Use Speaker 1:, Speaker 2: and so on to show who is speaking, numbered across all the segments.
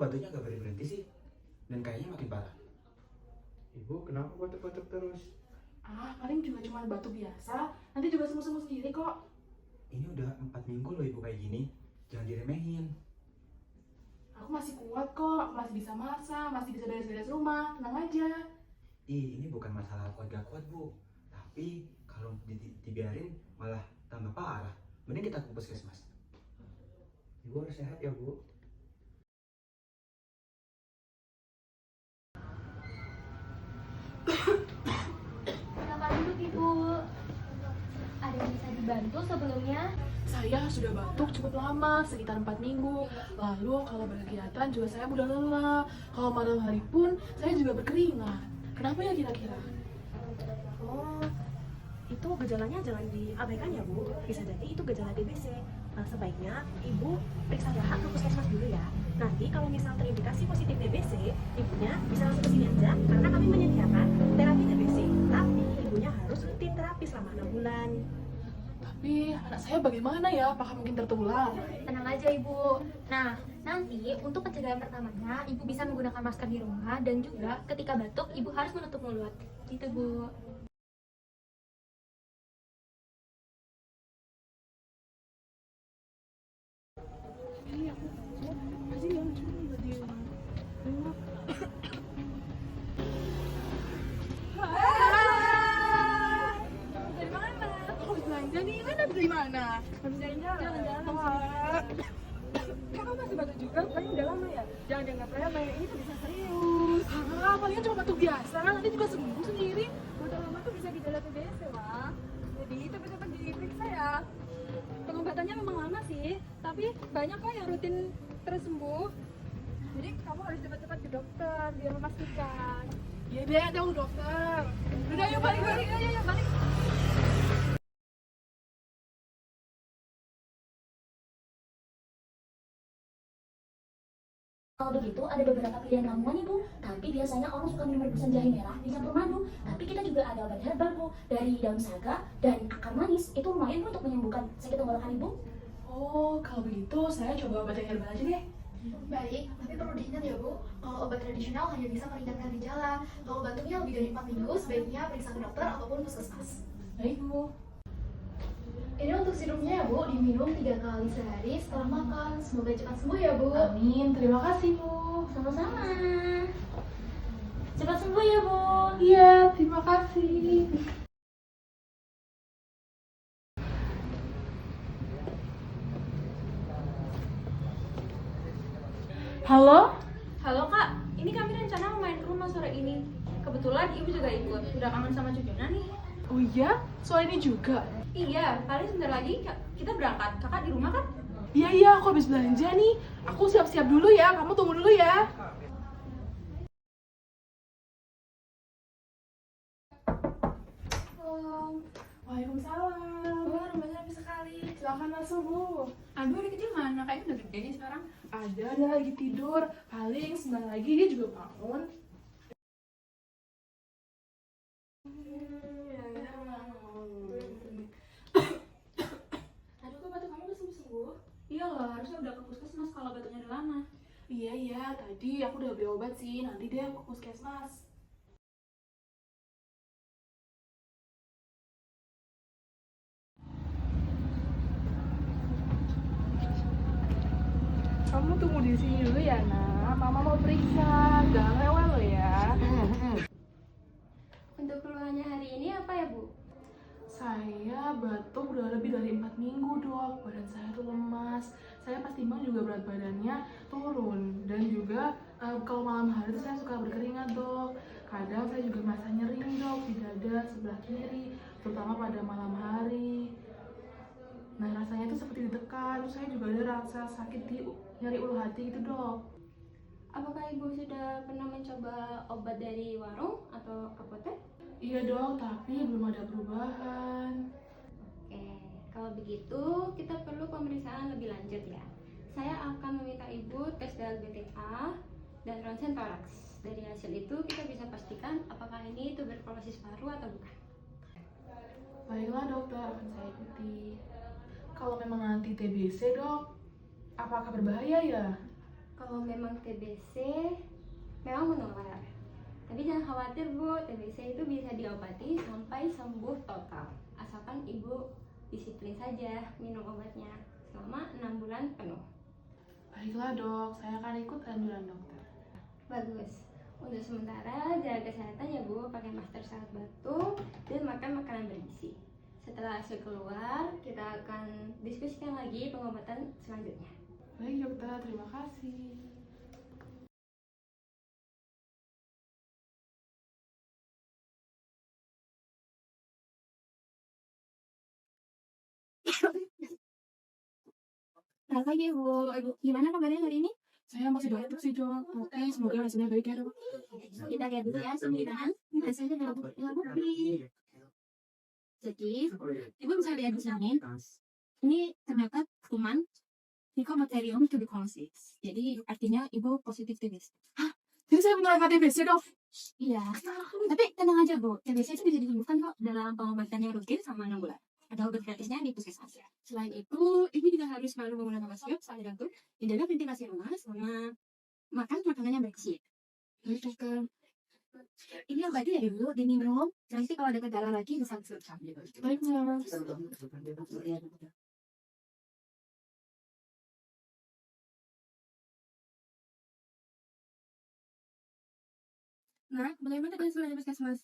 Speaker 1: batuknya gak berhenti sih? Dan kayaknya makin parah.
Speaker 2: Ibu, kenapa batuk-batuk terus?
Speaker 3: Paling juga cuma batuk biasa. Nanti juga sembuh-sembuh sendiri kok.
Speaker 1: Ini udah 4 minggu loh ibu kayak gini. Jangan diremehin.
Speaker 3: Aku masih kuat kok, masih bisa masak, masih bisa beres-beres rumah. Tenang aja.
Speaker 1: Ini bukan masalah kuat gak kuat bu. Tapi kalau dibiarin malah tambah parah. Mending kita ke puskesmas.
Speaker 2: Ibu harus sehat ya, Bu.
Speaker 4: Silakan duduk Ibu. Ada yang bisa dibantu sebelumnya?
Speaker 3: Saya sudah batuk cukup lama, sekitar 4 minggu. Lalu kalau berkegiatan juga saya mudah lelah. Kalau malam hari pun saya juga berkeringat. Kenapa ya kira-kira?
Speaker 5: Oh, itu gejalanya jangan diabaikan ya Bu. Bisa jadi itu gejala DBC. Nah, sebaiknya Ibu periksa dahak ke puskesmas dulu ya. Nanti kalau misal terindikasi positif DBC, Ibunya bisa langsung ke sini aja karena kami menyediakan terapi DBC. Tapi Ibunya harus rutin terapi selama 6 bulan.
Speaker 3: Tapi anak saya bagaimana ya? Apakah mungkin tertular?
Speaker 4: Tenang aja Ibu. Nah, nanti untuk pencegahan pertamanya, Ibu bisa menggunakan masker di rumah dan juga ketika batuk, Ibu harus menutup mulut. Gitu Bu.
Speaker 3: Dari mana? Aku habis belanja nih. Mana dari mana? Habis jalan-jalan. Jalan-jalan. Kakak masih batuk juga? Bukannya udah lama ya? Jangan dianggap remeh. Ini tuh bisa serius. Palingan cuma batuk biasa. Nanti juga sembuh sendiri.
Speaker 6: Batuk lama tuh bisa gejala TBC, Wak. Jadi cepet-cepet diperiksa ya. Pengobatannya memang lama sih, tapi banyak kok yang rutin terus sembuh. Jadi kamu harus cepat-cepat ke dokter biar memastikan.
Speaker 3: Iya deh, ada dokter. Udah yuk balik.
Speaker 6: Ayo, balik.
Speaker 7: Kalau begitu ada beberapa pilihan ramuan Ibu, tapi biasanya orang suka minum rebusan jahe merah dicampur madu. Tapi kita juga ada obat herbal Bu, dari daun saga dan akar manis. Itu lumayan Bu untuk menyembuhkan sakit tenggorokan Ibu.
Speaker 3: Oh, kalau begitu saya coba obat yang herbal aja deh.
Speaker 8: Baik, tapi perlu diingat ya Bu, kalau obat tradisional hanya bisa meringankan gejala. Kalau batuknya lebih dari 4 minggu, sebaiknya periksa ke dokter ataupun puskesmas.
Speaker 3: Baik Bu.
Speaker 8: Ini untuk sirupnya ya Bu, diminum 3 kali sehari setelah makan. Semoga cepat sembuh ya Bu.
Speaker 3: Amin, terima kasih Bu.
Speaker 7: Sama-sama. Cepat sembuh ya Bu.
Speaker 3: Iya, terima kasih. Halo?
Speaker 9: Halo Kak, ini kami rencana mau main ke rumah sore ini. Kebetulan Ibu juga ikut, udah kangen sama cucunya nih.
Speaker 3: Oh iya? Soal ini juga?
Speaker 9: Iya, paling sebentar lagi kita berangkat. Kakak di rumah kan?
Speaker 3: Iya, aku habis belanja nih. Aku siap-siap dulu ya, kamu tunggu dulu ya.
Speaker 8: Halo.
Speaker 3: Waalaikumsalam.
Speaker 8: Wah, rumahnya rapi sekali.
Speaker 3: Silakan masuk Bu.
Speaker 9: Aduh, adik kecil mana? Kayaknya udah gede nih sekarang.
Speaker 3: Ada lagi tidur. Paling sebentar lagi dia juga bangun.
Speaker 9: Aduh, kok batuk kamu udah sembuh-sembuh? Iya loh, harusnya udah ke puskesmas kalau batuknya udah lama.
Speaker 3: Iya, tadi aku udah beli obat sih. Nanti dia ke puskesmas. Kamu tunggu di sini dulu ya, Nak. Mama mau periksa. Jangan rewel lo ya.
Speaker 4: Untuk keluhannya hari ini apa ya Bu?
Speaker 3: Saya batuk udah lebih dari 4 minggu, Dok. Badan saya tuh lemas. Saya pas timbang juga berat badannya turun. Dan juga kalau malam hari tuh saya suka berkeringat, Dok. Kadang saya juga merasa nyeri, Dok, di dada sebelah kiri, terutama pada malam hari. Nah, rasanya tuh seperti ditekan. Terus saya juga ada rasa sakit di nyeri ulu hati gitu, Dok.
Speaker 4: Apakah Ibu sudah pernah mencoba obat dari warung atau apotek?
Speaker 3: Iya, Dok, tapi belum ada perubahan.
Speaker 4: Oke, kalau begitu kita perlu pemeriksaan lebih lanjut ya. Saya akan meminta Ibu tes DLBTA dan ronsen toraks. Dari hasil itu kita bisa pastikan apakah ini tuberkulosis paru atau bukan.
Speaker 3: Baiklah, Dokter, akan saya ikuti. Kalau memang nanti TBC, Dok, apakah berbahaya ya?
Speaker 4: Kalau memang TBC memang menular. Tapi jangan khawatir Bu, TBC itu bisa diobati sampai sembuh total. Asalkan Ibu disiplin saja minum obatnya selama 6 bulan penuh.
Speaker 3: Baiklah dok, saya akan ikut anjuran dokter.
Speaker 4: Bagus. Untuk sementara jaga kesehatan ya Bu, pakai masker saat batuk dan makan makanan bergizi. Setelah hasil keluar, kita akan diskusikan lagi pengobatan selanjutnya.
Speaker 3: Baik dokter, terima kasih.
Speaker 7: Selamat pagi Bu. Ibu, gimana kabarnya hari ini?
Speaker 3: Saya masih batuk sih dok. Oke, semoga hasilnya baik ya dok.
Speaker 7: Kita lihat dulu ya sebenarnya hasilnya dalam bukti. Jadi, Ibu bisa lihat di sini. Ini terdapat kuman Mycobacterium tuberculosis. Jadi artinya Ibu positif TBC.
Speaker 3: Jadi saya menerima TBC dok.
Speaker 7: Iya. Tapi tenang aja Bu, TBC itu bisa disembuhkan kok dalam pengobatan yang rutin sama 6 bulan. Ada obat gratisnya di puskesmas. Selain itu, Ibu juga harus selalu menggunakan masker saat jantung, menjaga ventilasi rumah, sama makan makanan yang bergizi.
Speaker 3: Baik dokter.
Speaker 7: Ini obatnya ya Ibu, diminum. Nanti kalau ada kendala lagi bisa disertai.
Speaker 3: Baik mas.
Speaker 7: Nah, bagaimana dengan surat puskesmas?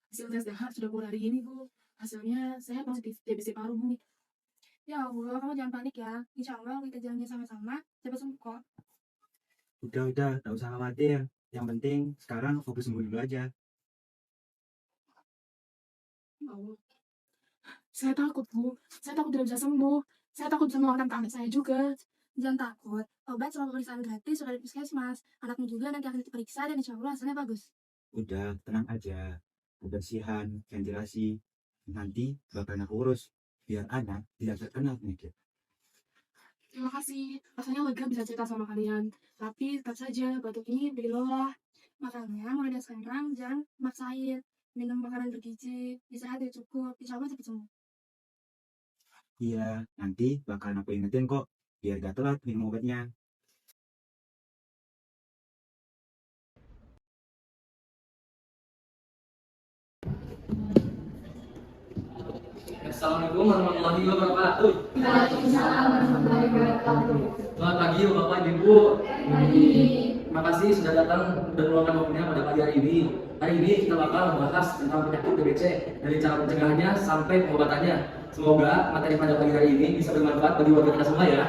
Speaker 3: Hasil tes DH sudah keluar hari ini bu. Hasilnya saya positif TBC paru bu.
Speaker 7: Ya Allah, kamu jangan panik ya. Insya Allah kita jalannya sama-sama, cepat sembuh kok.
Speaker 1: Udah, tak usah khawatir. Yang penting sekarang fokus sembuh dulu aja.
Speaker 3: Ya Allah. Saya takut bu. Saya takut tidak bisa sembuh. Saya takut bisa mengeluarkan anak saya juga.
Speaker 7: Jangan takut, obat selama pemeriksaan gratis sudah di puskesmas. Anakmu juga nanti akan diperiksa dan insya Allah hasilnya bagus.
Speaker 1: Udah, tenang aja. Kebersihan, ventilasi, nanti bakal aku urus. Biar anak tidak terkena penyakit.
Speaker 3: Terima kasih. Rasanya lega bisa cerita sama kalian. Tapi tetap saja batuk ini bikin lelah.
Speaker 7: Makanya mulai dari sekarang jangan maksain. Minum makanan bergizi, istirahat yang cukup, insya Allah cepat sembuh.
Speaker 1: Iya, nanti bakal aku ingetin kok. Biar gak telat minum obatnya.
Speaker 10: Assalamualaikum warahmatullahi wabarakatuh.
Speaker 8: Waalaikumsalam warahmatullahi wabarakatuh.
Speaker 10: Selamat pagi Bapak Ibu. Terima kasih sudah datang dan meluangkan waktunya pada pagi hari ini. Hari ini kita bakal membahas tentang penyakit TBC dari cara pencegahannya sampai pengobatannya. Semoga materi pada pagi hari ini bisa bermanfaat bagi warga kita semua ya.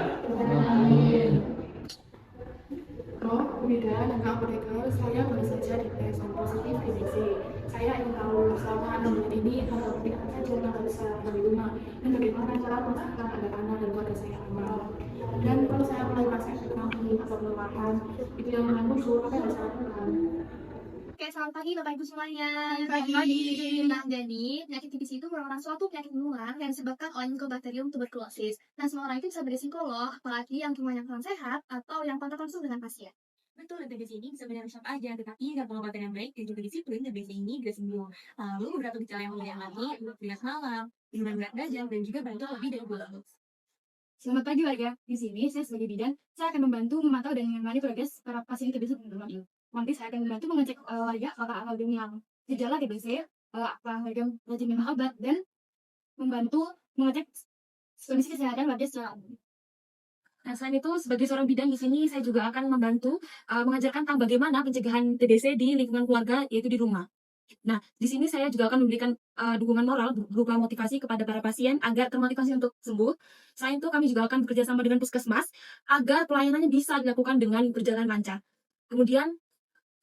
Speaker 3: Dok, beda dengan apoteker, saya baru saja dites dan positif TBC. Saya ingin tahu selama 6 bulan ini apa apa saja yang harus saya lakukan di rumah dan bagaimana cara memastikan agar anak dan keluarga saya aman. Dan kalau saya mulai merasakan krampi atau kelelahan, itu yang muncul, apa yang harus saya lakukan?
Speaker 7: Oke, selamat pagi Bapak Ibu semuanya. Pagi. Nah, jadi penyakit TBC itu merupakan suatu penyakit menular yang disebabkan oleh Mycobacterium tuberculosis. Nah, semua orang itu bisa beresiko loh, apalagi yang rumahnya kurang sehat atau yang kontak langsung dengan pasien. Betul, dan TBC ini bisa menyerang siapa aja, tetapi dengan pengobatan yang baik dan juga disiplin, TBC ini bisa sembuh. Lalu, beberapa gejala yang mudah lagi, berat malam, minuman berat dajal, dan juga bantu lebih dari 2 tahun. Selamat pagi warga, di sini saya sebagai bidan, saya akan membantu memantau dan mengenali progres para pasien TBC di rumah ini. Nanti saya akan membantu mengecek warga apakah ada yang gejala TBC, apa warga rajin minum obat, dan membantu mengecek kondisi kesehatan warga secara umum. Nah, selain itu, sebagai seorang bidan di sini, saya juga akan membantu mengajarkan tentang bagaimana pencegahan TBC di lingkungan keluarga, yaitu di rumah. Nah, di sini saya juga akan memberikan dukungan moral berupa motivasi kepada para pasien agar termotivasi untuk sembuh. Selain itu, kami juga akan bekerja sama dengan puskesmas agar pelayanannya bisa dilakukan dengan berjalan lancar. Kemudian,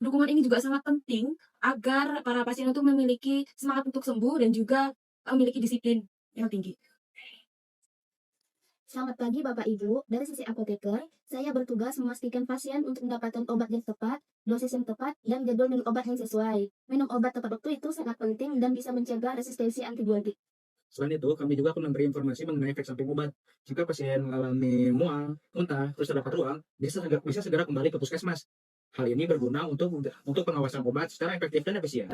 Speaker 7: dukungan ini juga sangat penting agar para pasien itu memiliki semangat untuk sembuh dan juga memiliki disiplin yang tinggi.
Speaker 11: Selamat pagi Bapak Ibu, dari sisi apoteker, saya bertugas memastikan pasien untuk mendapatkan obat yang tepat, dosis yang tepat, dan jadwal minum obat yang sesuai. Minum obat tepat waktu itu sangat penting dan bisa mencegah resistensi antibiotik.
Speaker 2: Selain itu, kami juga akan memberi informasi mengenai efek samping obat. Jika pasien mengalami mual, muntah, terus terdapat ruang, bisa segera kembali ke puskesmas. Hal ini berguna untuk pengawasan obat secara efektif dan efisien.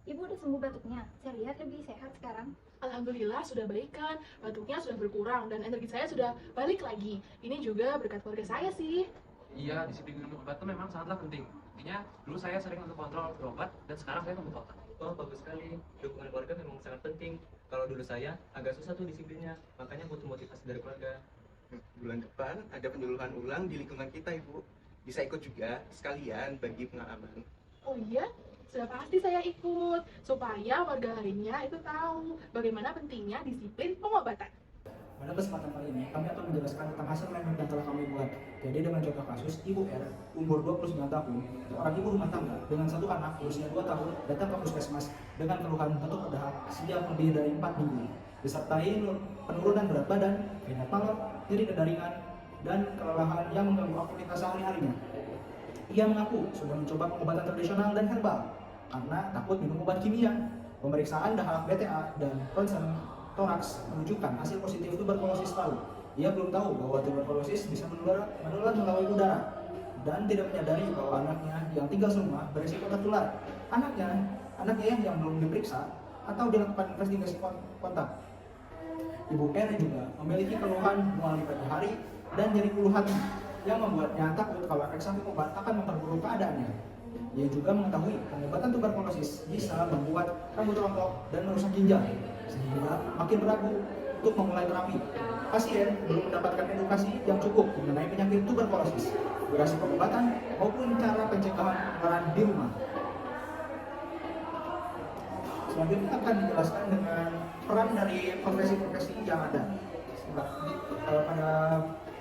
Speaker 6: Ibu udah sembuh batuknya. Saya lihat lebih sehat sekarang.
Speaker 3: Alhamdulillah sudah baikan, batuknya sudah berkurang dan energi saya sudah balik lagi. Ini juga berkat keluarga saya sih.
Speaker 10: Iya, disiplin minum obat itu memang sangatlah penting. Intinya, dulu saya sering untuk kontrol berobat, dan sekarang saya membuka otak.
Speaker 1: Oh, bagus sekali. Dukungan keluarga memang sangat penting. Kalau dulu saya agak susah tuh disiplinnya, makanya butuh motivasi dari keluarga.
Speaker 12: Bulan depan ada penyuluhan ulang di lingkungan kita, Ibu. Bisa ikut juga, sekalian bagi pengalaman.
Speaker 3: Oh iya, sudah pasti saya ikut supaya warga lainnya itu tahu bagaimana pentingnya disiplin pengobatan.
Speaker 2: Pada kesempatan kali ini, kami akan menjelaskan tentang hasil mindmap yang telah kami buat. Jadi dengan contoh kasus, Ibu R, umur 29 tahun, seorang ibu rumah tangga dengan satu anak berusia 2 tahun, datang ke puskesmas dengan keluhan batuk berdahak sejak lebih dari 4 minggu, disertai penurunan berat badan, keringat malam, nyeri dada ringan, dan kelelahan yang mengganggu aktivitas sehari-harinya. Ia mengaku sudah mencoba pengobatan tradisional dan herbal, karena takut minum obat kimia. Pemeriksaan dahak BTA dan ronsen toraks menunjukkan hasil positif tuberkulosis paru. Ia belum tahu bahwa tuberkulosis bisa menular melalui udara dan tidak menyadari bahwa anaknya yang tinggal serumah berisiko tertular. Anaknya yang belum diperiksa atau dilakukan investigasi kontak. Ibu R juga memiliki keluhan mual di pagi hari dan nyeri ulu hati yang membuatnya takut kalau efek samping obat akan memperburuk keadaannya. Ia juga mengetahui pengobatan tuberkulosis bisa membuat rambut rontok dan merusak ginjal, sehingga makin ragu untuk memulai terapi. Pasien belum mendapatkan edukasi yang cukup mengenai penyakit tuberkulosis, durasi pengobatan, maupun cara pencegahan penularan di rumah. Selanjutnya akan dijelaskan dengan peran dari profesi-profesi yang ada. Pada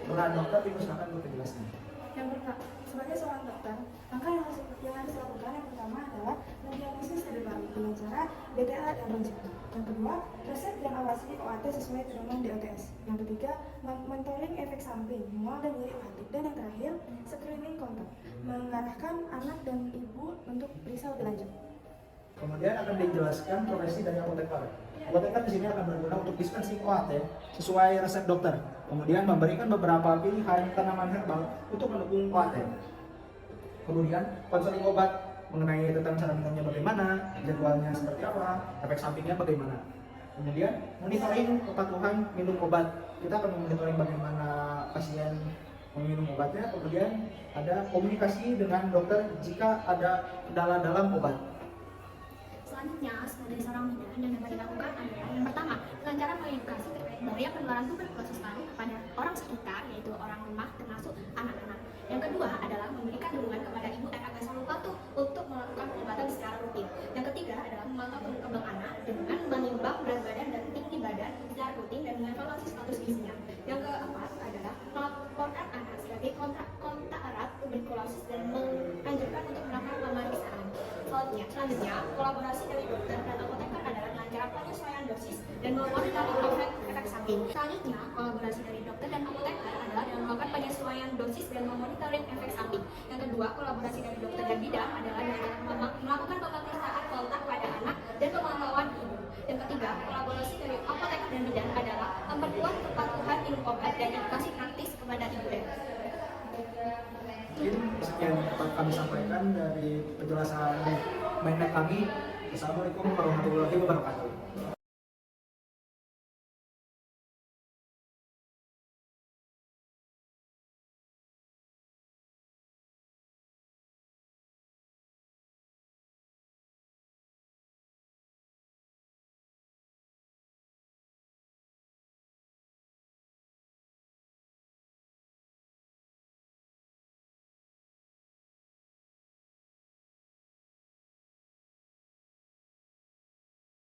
Speaker 2: peran dokter, Ibu silakan untuk penjelasan.
Speaker 5: Yang pertama, sebagai seorang dokter, langkah yang harus dilakukan yang pertama adalah mendiagnosis terlebih dahulu dengan cara BTA dan ronsen. Yang kedua, resep dan awasi OAT sesuai pedoman DOTS. Yang ketiga, monitoring efek samping, mual dan nyeri hati. Dan yang terakhir, screening kontak, mengarahkan anak dan ibu untuk periksa lebih lanjut.
Speaker 2: Kemudian akan dijelaskan profesi dari apoteker. Apoteker di sini akan berguna untuk dispensing OAT sesuai resep dokter. Kemudian memberikan beberapa pilihan tanaman herbal untuk mendukung OAT. Kemudian konseling obat mengenai tentang cara minumnya bagaimana, jadwalnya seperti apa, efek sampingnya bagaimana. Kemudian monitoring kepatuhan minum obat. Kita akan monitoring bagaimana pasien meminum obatnya. Kemudian ada komunikasi dengan dokter jika ada kendala dalam obat.
Speaker 7: Selanjutnya, sebagai seorang bidan yang dapat dilakukan adalah yang pertama, dengan cara mengedukasi terkait bahaya penularan tuberkulosis paru kepada orang sekitar, yaitu orang rumah termasuk anak-anak. Yang kedua adalah memberikan dukungan kepada ibu dan agar selalu patuh untuk melakukan pengobatan secara rutin. Yang ketiga adalah memantau perkembangan anak dengan menimbang berat badan dan tinggi badan secara rutin dan mengevaluasi status gizinya. Yang keempat adalah melaporkan anak sebagai kontak erat tuberkulosis dan menganjurkan untuk melakukan pemeriksaan. Selanjutnya, kolaborasi dari dokter dan apoteker adalah dengan cara penyesuaian dosis dan memonitor efek samping. Selanjutnya, kolaborasi dari dokter dan apoteker adalah dengan melakukan penyesuaian dosis dan memonitoring efek samping. Yang kedua, kolaborasi dari dokter dan bidan adalah dengan melakukan pemeriksaan kontak pada anak dan pemantauan ibu. Yang ketiga, kolaborasi dari apoteker dan bidan adalah memperkuat kepatuhan minum obat dan edukasi praktis kepada ibu dan
Speaker 2: Mungkin sekian dapat kami sampaikan dari penjelasan mindmap kami. Assalamualaikum warahmatullahi wabarakatuh.